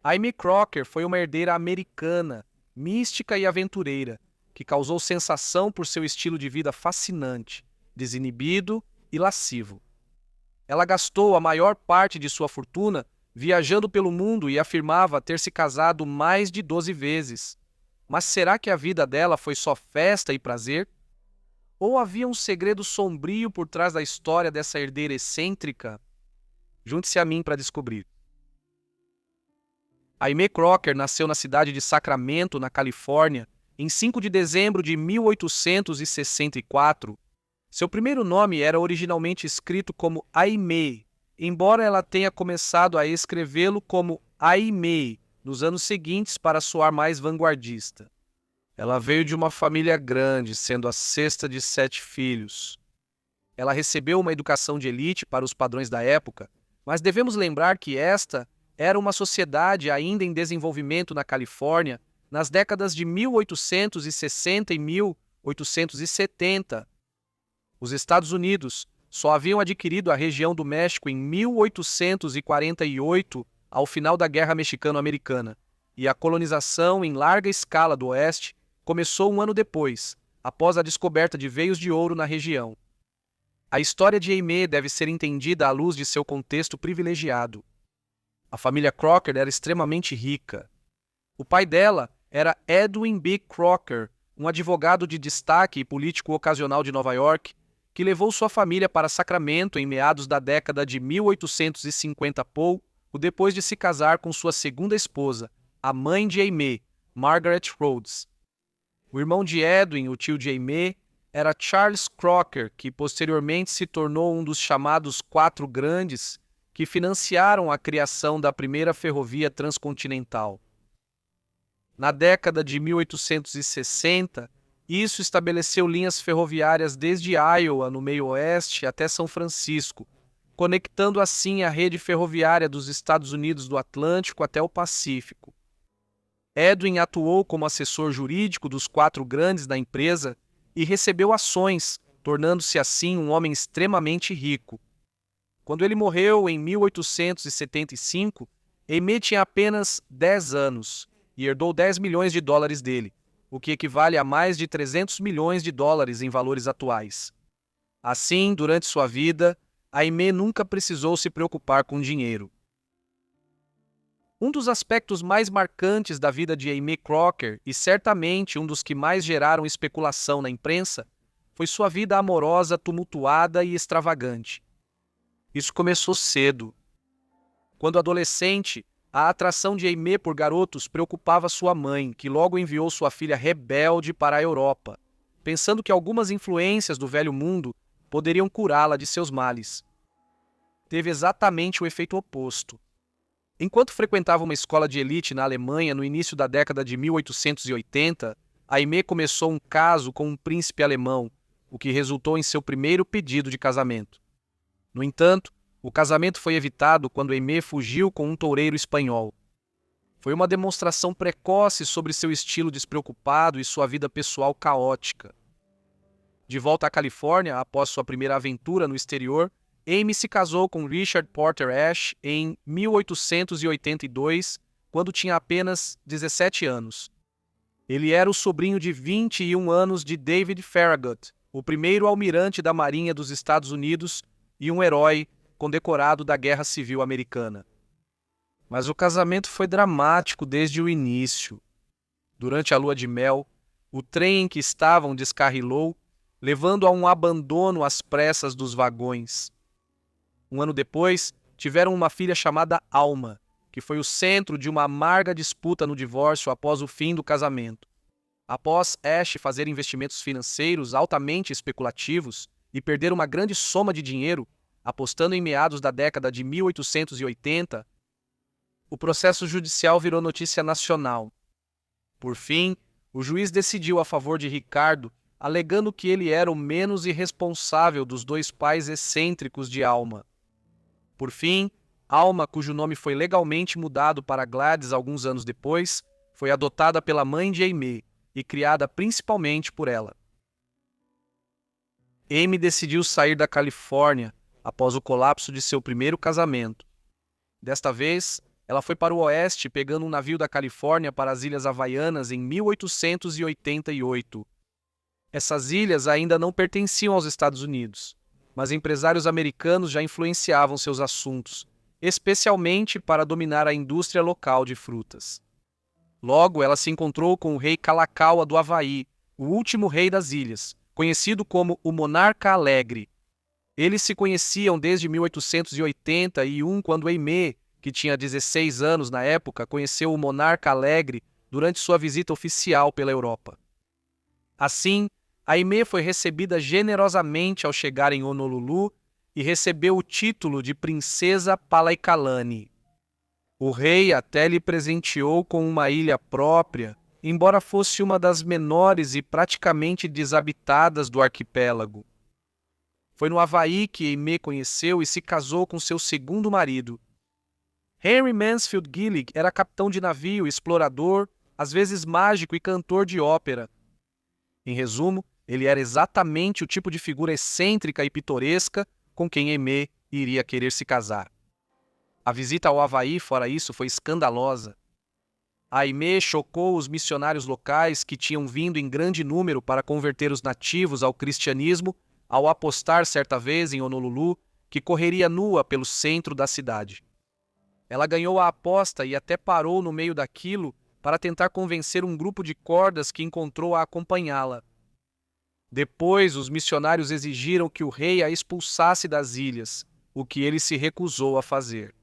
Amy Crocker foi uma herdeira americana, mística e aventureira, que causou sensação por seu estilo de vida fascinante, desinibido e lascivo. Ela gastou a maior parte de sua fortuna viajando pelo mundo e afirmava ter se casado mais de 12 vezes. Mas será que a vida dela foi só festa e prazer? Ou havia um segredo sombrio por trás da história dessa herdeira excêntrica? Junte-se a mim para descobrir. Amy Crocker nasceu na cidade de Sacramento, na Califórnia, em 5 de dezembro de 1864. Seu primeiro nome era originalmente escrito como Aimee, embora ela tenha começado a escrevê-lo como Aimee nos anos seguintes para soar mais vanguardista. Ela veio de uma família grande, sendo a sexta de 7 filhos. Ela recebeu uma educação de elite para os padrões da época, mas devemos lembrar que esta era uma sociedade ainda em desenvolvimento na Califórnia nas décadas de 1860 e 1870. Os Estados Unidos só haviam adquirido a região do México em 1848, ao final da Guerra Mexicano-Americana, e a colonização em larga escala do Oeste começou um ano depois, após a descoberta de veios de ouro na região. A história de Aimee deve ser entendida à luz de seu contexto privilegiado. A família Crocker era extremamente rica. O pai dela era Edwin B. Crocker, um advogado de destaque e político ocasional de Nova York, que levou sua família para Sacramento em meados da década de 1850 pouco, depois de se casar com sua segunda esposa, a mãe de Aimee, Margaret Rhodes. O irmão de Edwin, o tio de Aimee, era Charles Crocker, que posteriormente se tornou um dos chamados Quatro Grandes, que financiaram a criação da primeira ferrovia transcontinental. Na década de 1860, isso estabeleceu linhas ferroviárias desde Iowa, no meio oeste, até São Francisco, conectando assim a rede ferroviária dos Estados Unidos do Atlântico até o Pacífico. Edwin atuou como assessor jurídico dos Quatro Grandes da empresa e recebeu ações, tornando-se assim um homem extremamente rico. Quando ele morreu em 1875, Aimee tinha apenas 10 anos e herdou 10 milhões de dólares dele, o que equivale a mais de 300 milhões de dólares em valores atuais. Assim, durante sua vida, Aimee nunca precisou se preocupar com dinheiro. Um dos aspectos mais marcantes da vida de Aimee Crocker, e certamente um dos que mais geraram especulação na imprensa, foi sua vida amorosa tumultuada e extravagante. Isso começou cedo. Quando adolescente, a atração de Aimee por garotos preocupava sua mãe, que logo enviou sua filha rebelde para a Europa, pensando que algumas influências do velho mundo poderiam curá-la de seus males. Teve exatamente o efeito oposto. Enquanto frequentava uma escola de elite na Alemanha no início da década de 1880, Aimee começou um caso com um príncipe alemão, o que resultou em seu primeiro pedido de casamento. No entanto, o casamento foi evitado quando Aimee fugiu com um toureiro espanhol. Foi uma demonstração precoce sobre seu estilo despreocupado e sua vida pessoal caótica. De volta à Califórnia, após sua primeira aventura no exterior, Aimee se casou com Richard Porter Ashe em 1882, quando tinha apenas 17 anos. Ele era o sobrinho de 21 anos de David Farragut, o primeiro almirante da Marinha dos Estados Unidos e um herói condecorado da Guerra Civil Americana. Mas o casamento foi dramático desde o início. Durante a lua de mel, o trem em que estavam descarrilou, levando a um abandono às pressas dos vagões. Um ano depois, tiveram uma filha chamada Alma, que foi o centro de uma amarga disputa no divórcio após o fim do casamento. Após Ashe fazer investimentos financeiros altamente especulativos e perder uma grande soma de dinheiro, apostando em meados da década de 1880, o processo judicial virou notícia nacional. Por fim, o juiz decidiu a favor de Ricardo, alegando que ele era o menos irresponsável dos dois pais excêntricos de Alma. Por fim, Alma, cujo nome foi legalmente mudado para Gladys alguns anos depois, foi adotada pela mãe de Aimee e criada principalmente por ela. Aimee decidiu sair da Califórnia após o colapso de seu primeiro casamento. Desta vez, ela foi para o oeste pegando um navio da Califórnia para as Ilhas Havaianas em 1888. Essas ilhas ainda não pertenciam aos Estados Unidos, mas empresários americanos já influenciavam seus assuntos, especialmente para dominar a indústria local de frutas. Logo, ela se encontrou com o rei Kalakaua do Havaí, o último rei das ilhas, conhecido como o Monarca Alegre. Eles se conheciam desde 1881, quando Aimee, que tinha 16 anos na época, conheceu o Monarca Alegre durante sua visita oficial pela Europa. Assim, Aimee foi recebida generosamente ao chegar em Honolulu e recebeu o título de Princesa Palaikalani. O rei até lhe presenteou com uma ilha própria, embora fosse uma das menores e praticamente desabitadas do arquipélago. Foi no Havaí que Aimee conheceu e se casou com seu segundo marido. Henry Mansfield Gillig era capitão de navio, explorador, às vezes mágico e cantor de ópera. Em resumo, ele era exatamente o tipo de figura excêntrica e pitoresca com quem Aimee iria querer se casar. A visita ao Havaí, fora isso, foi escandalosa. Aimee chocou os missionários locais que tinham vindo em grande número para converter os nativos ao cristianismo ao apostar certa vez em Honolulu que correria nua pelo centro da cidade. Ela ganhou a aposta e até parou no meio daquilo para tentar convencer um grupo de cordas que encontrou a acompanhá-la. Depois, os missionários exigiram que o rei a expulsasse das ilhas, o que ele se recusou a fazer.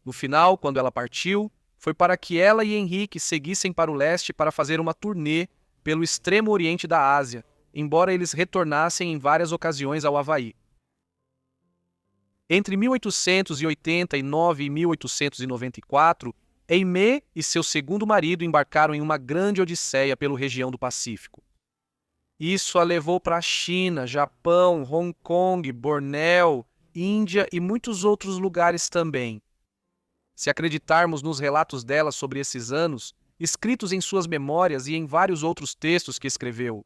No final, quando ela partiu, foi para que ela e Henrique seguissem para o leste para fazer uma turnê pelo extremo oriente da Ásia, embora eles retornassem em várias ocasiões ao Havaí. Entre 1889 e 1894, Aimee e seu segundo marido embarcaram em uma grande odisseia pela região do Pacífico. Isso a levou para a China, Japão, Hong Kong, Bornéu, Índia e muitos outros lugares também. Se acreditarmos nos relatos dela sobre esses anos, escritos em suas memórias e em vários outros textos que escreveu,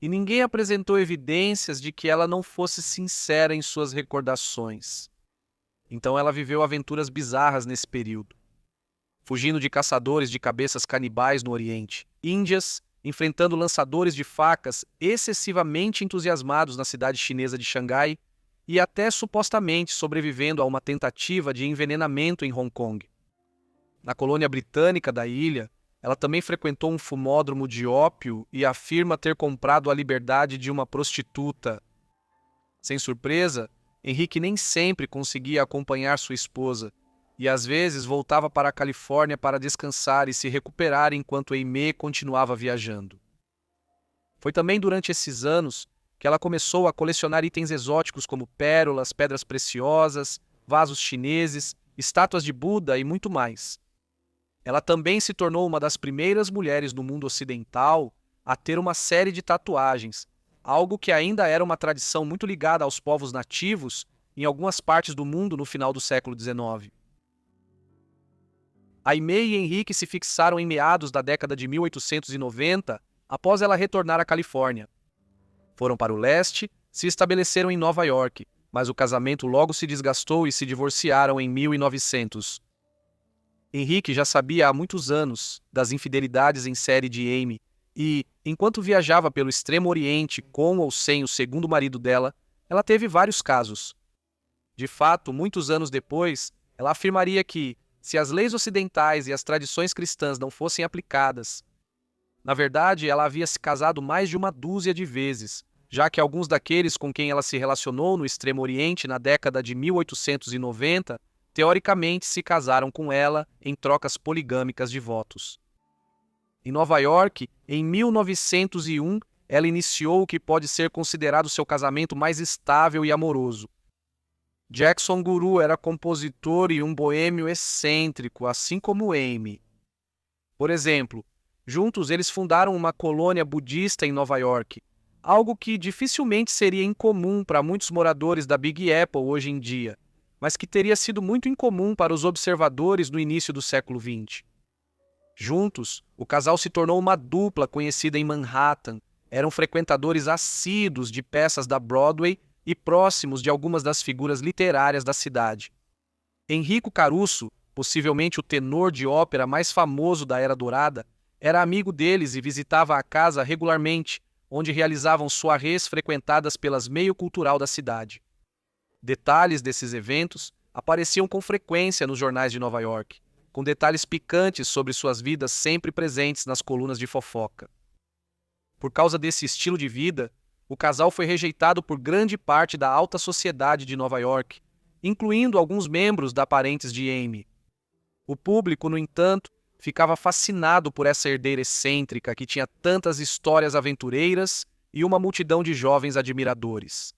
e ninguém apresentou evidências de que ela não fosse sincera em suas recordações. Então ela viveu aventuras bizarras nesse período, fugindo de caçadores de cabeças canibais no Oriente, Índias, enfrentando lançadores de facas excessivamente entusiasmados na cidade chinesa de Xangai e até supostamente sobrevivendo a uma tentativa de envenenamento em Hong Kong. Na colônia britânica da ilha, ela também frequentou um fumódromo de ópio e afirma ter comprado a liberdade de uma prostituta. Sem surpresa, Henrique nem sempre conseguia acompanhar sua esposa e às vezes voltava para a Califórnia para descansar e se recuperar enquanto Aimee continuava viajando. Foi também durante esses anos que ela começou a colecionar itens exóticos como pérolas, pedras preciosas, vasos chineses, estátuas de Buda e muito mais. Ela também se tornou uma das primeiras mulheres no mundo ocidental a ter uma série de tatuagens, algo que ainda era uma tradição muito ligada aos povos nativos em algumas partes do mundo no final do século XIX. Aimee e Henrique se fixaram em meados da década de 1890, após ela retornar à Califórnia. Foram para o leste, se estabeleceram em Nova York, mas o casamento logo se desgastou e se divorciaram em 1900. Henrique já sabia há muitos anos das infidelidades em série de Aimee e, enquanto viajava pelo Extremo Oriente com ou sem o segundo marido dela, ela teve vários casos. De fato, muitos anos depois, ela afirmaria que, se as leis ocidentais e as tradições cristãs não fossem aplicadas, na verdade, ela havia se casado mais de uma dúzia de vezes, já que alguns daqueles com quem ela se relacionou no Extremo Oriente na década de 1890 teoricamente se casaram com ela em trocas poligâmicas de votos. Em Nova York, em 1901, ela iniciou o que pode ser considerado seu casamento mais estável e amoroso. Jackson Guru era compositor e um boêmio excêntrico, assim como Aimee. Por exemplo, juntos eles fundaram uma colônia budista em Nova York, algo que dificilmente seria incomum para muitos moradores da Big Apple hoje em dia, mas que teria sido muito incomum para os observadores no início do século XX. Juntos, o casal se tornou uma dupla conhecida em Manhattan, eram frequentadores assíduos de peças da Broadway e próximos de algumas das figuras literárias da cidade. Enrico Caruso, possivelmente o tenor de ópera mais famoso da Era Dourada, era amigo deles e visitava a casa regularmente, onde realizavam soirées frequentadas pelas meio cultural da cidade. Detalhes desses eventos apareciam com frequência nos jornais de Nova York, com detalhes picantes sobre suas vidas sempre presentes nas colunas de fofoca. Por causa desse estilo de vida, o casal foi rejeitado por grande parte da alta sociedade de Nova York, incluindo alguns membros da parentes de Amy. O público, no entanto, ficava fascinado por essa herdeira excêntrica que tinha tantas histórias aventureiras e uma multidão de jovens admiradores.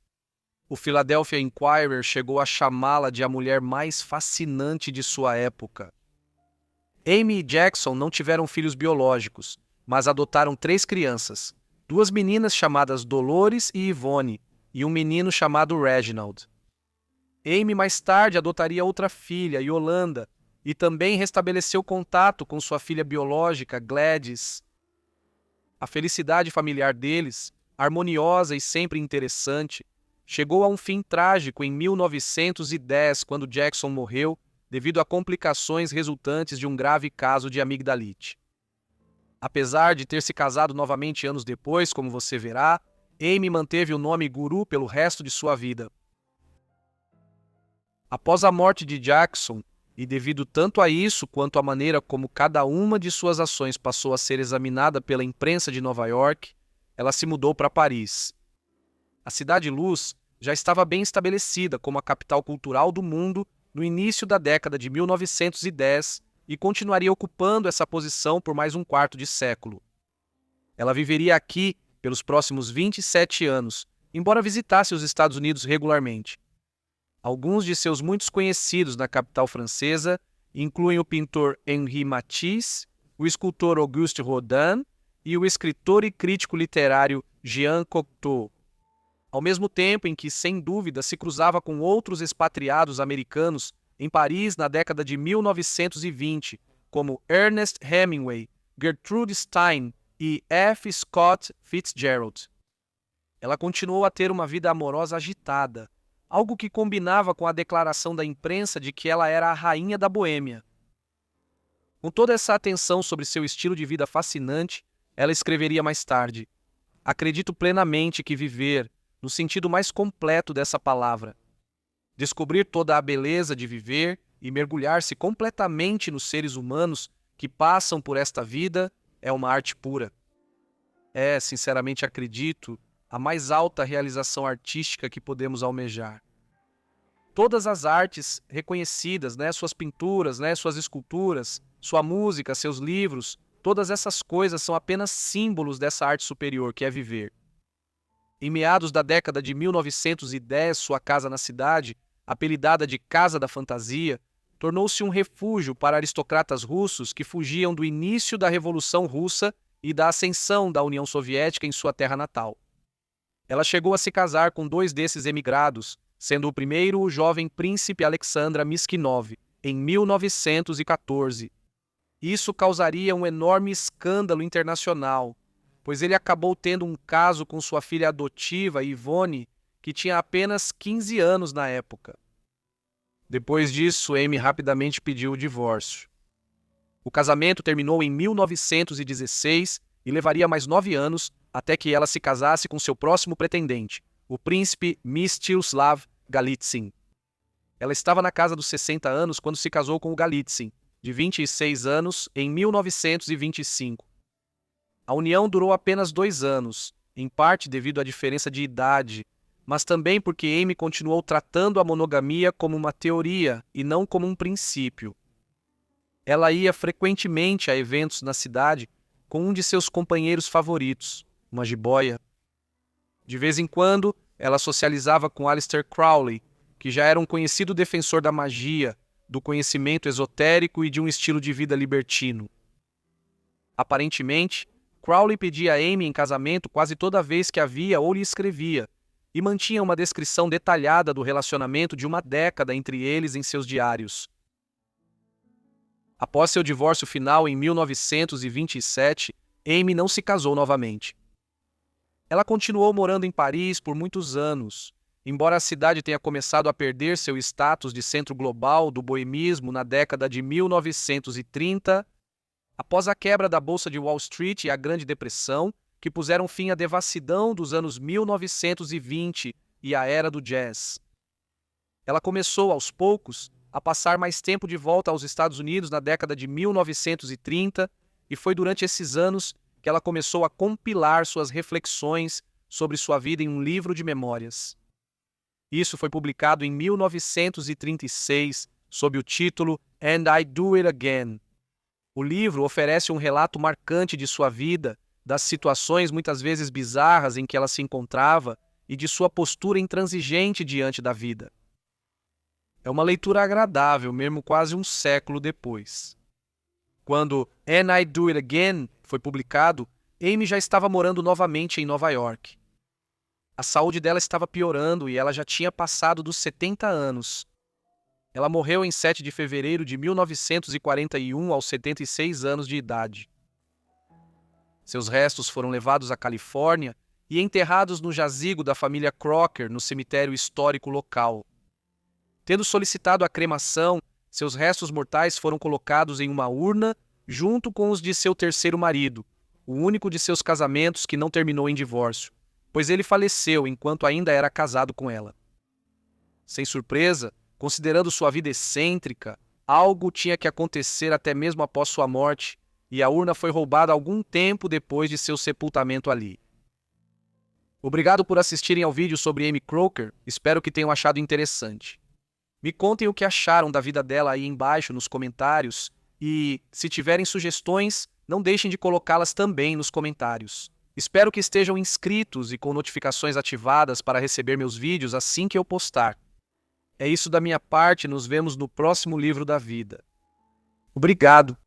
O Philadelphia Inquirer chegou a chamá-la de a mulher mais fascinante de sua época. Amy e Jackson não tiveram filhos biológicos, mas adotaram 3 crianças, 2 meninas chamadas Dolores e Yvonne, e um menino chamado Reginald. Amy mais tarde adotaria outra filha, Yolanda, e também restabeleceu contato com sua filha biológica, Gladys. A felicidade familiar deles, harmoniosa e sempre interessante, chegou a um fim trágico em 1910, quando Jackson morreu devido a complicações resultantes de um grave caso de amigdalite. Apesar de ter se casado novamente anos depois, como você verá, Amy manteve o nome Guru pelo resto de sua vida. Após a morte de Jackson, e devido tanto a isso quanto à maneira como cada uma de suas ações passou a ser examinada pela imprensa de Nova York, ela se mudou para Paris. A Cidade Luz já estava bem estabelecida como a capital cultural do mundo no início da década de 1910 e continuaria ocupando essa posição por mais um quarto de século. Ela viveria aqui pelos próximos 27 anos, embora visitasse os Estados Unidos regularmente. Alguns de seus muitos conhecidos na capital francesa incluem o pintor Henri Matisse, o escultor Auguste Rodin e o escritor e crítico literário Jean Cocteau. Ao mesmo tempo em que, sem dúvida, se cruzava com outros expatriados americanos em Paris na década de 1920, como Ernest Hemingway, Gertrude Stein e F. Scott Fitzgerald. Ela continuou a ter uma vida amorosa agitada, algo que combinava com a declaração da imprensa de que ela era a rainha da Boêmia. Com toda essa atenção sobre seu estilo de vida fascinante, ela escreveria mais tarde: "Acredito plenamente que viver, no sentido mais completo dessa palavra, descobrir toda a beleza de viver e mergulhar-se completamente nos seres humanos que passam por esta vida, é uma arte pura. É, sinceramente acredito, a mais alta realização artística que podemos almejar. Todas as artes reconhecidas, suas pinturas, suas esculturas, sua música, seus livros, todas essas coisas são apenas símbolos dessa arte superior que é viver." Em meados da década de 1910, sua casa na cidade, apelidada de Casa da Fantasia, tornou-se um refúgio para aristocratas russos que fugiam do início da Revolução Russa e da ascensão da União Soviética em sua terra natal. Ela chegou a se casar com 2 desses emigrados, sendo o primeiro o jovem príncipe Alexandra Miskinov, em 1914. Isso causaria um enorme escândalo internacional, pois ele acabou tendo um caso com sua filha adotiva, Yvonne, que tinha apenas 15 anos na época. Depois disso, Amy rapidamente pediu o divórcio. O casamento terminou em 1916 e levaria mais 9 anos até que ela se casasse com seu próximo pretendente, o príncipe Mstislav Golitsyn. Ela estava na casa dos 60 anos quando se casou com o Golitsyn, de 26 anos, em 1925. A união durou apenas 2 anos, em parte devido à diferença de idade, mas também porque Amy continuou tratando a monogamia como uma teoria e não como um princípio. Ela ia frequentemente a eventos na cidade com um de seus companheiros favoritos, uma jiboia. De vez em quando, ela socializava com Aleister Crowley, que já era um conhecido defensor da magia, do conhecimento esotérico e de um estilo de vida libertino. Aparentemente, Crowley pedia a Amy em casamento quase toda vez que a via ou lhe escrevia, e mantinha uma descrição detalhada do relacionamento de uma década entre eles em seus diários. Após seu divórcio final em 1927, Amy não se casou novamente. Ela continuou morando em Paris por muitos anos, Embora a cidade tenha começado a perder seu status de centro global do boemismo na década de 1930, após a quebra da Bolsa de Wall Street e a Grande Depressão, que puseram fim à devassidão dos anos 1920 e à era do jazz. Ela começou, aos poucos, a passar mais tempo de volta aos Estados Unidos na década de 1930, e foi durante esses anos que ela começou a compilar suas reflexões sobre sua vida em um livro de memórias. Isso foi publicado em 1936, sob o título And I Do It Again. O livro oferece um relato marcante de sua vida, das situações muitas vezes bizarras em que ela se encontrava e de sua postura intransigente diante da vida. É uma leitura agradável, mesmo quase um século depois. Quando And I Do It Again foi publicado, Amy já estava morando novamente em Nova York. A saúde dela estava piorando e ela já tinha passado dos 70 anos. Ela morreu em 7 de fevereiro de 1941, aos 76 anos de idade. Seus restos foram levados à Califórnia e enterrados no jazigo da família Crocker, no cemitério histórico local. Tendo solicitado a cremação, seus restos mortais foram colocados em uma urna junto com os de seu terceiro marido, o único de seus casamentos que não terminou em divórcio, pois ele faleceu enquanto ainda era casado com ela. Sem surpresa, considerando sua vida excêntrica, algo tinha que acontecer até mesmo após sua morte, e a urna foi roubada algum tempo depois de seu sepultamento ali. Obrigado por assistirem ao vídeo sobre Amy Crocker, espero que tenham achado interessante. Me contem o que acharam da vida dela aí embaixo nos comentários e, se tiverem sugestões, não deixem de colocá-las também nos comentários. Espero que estejam inscritos e com notificações ativadas para receber meus vídeos assim que eu postar. É isso da minha parte, nos vemos no próximo livro da vida. Obrigado!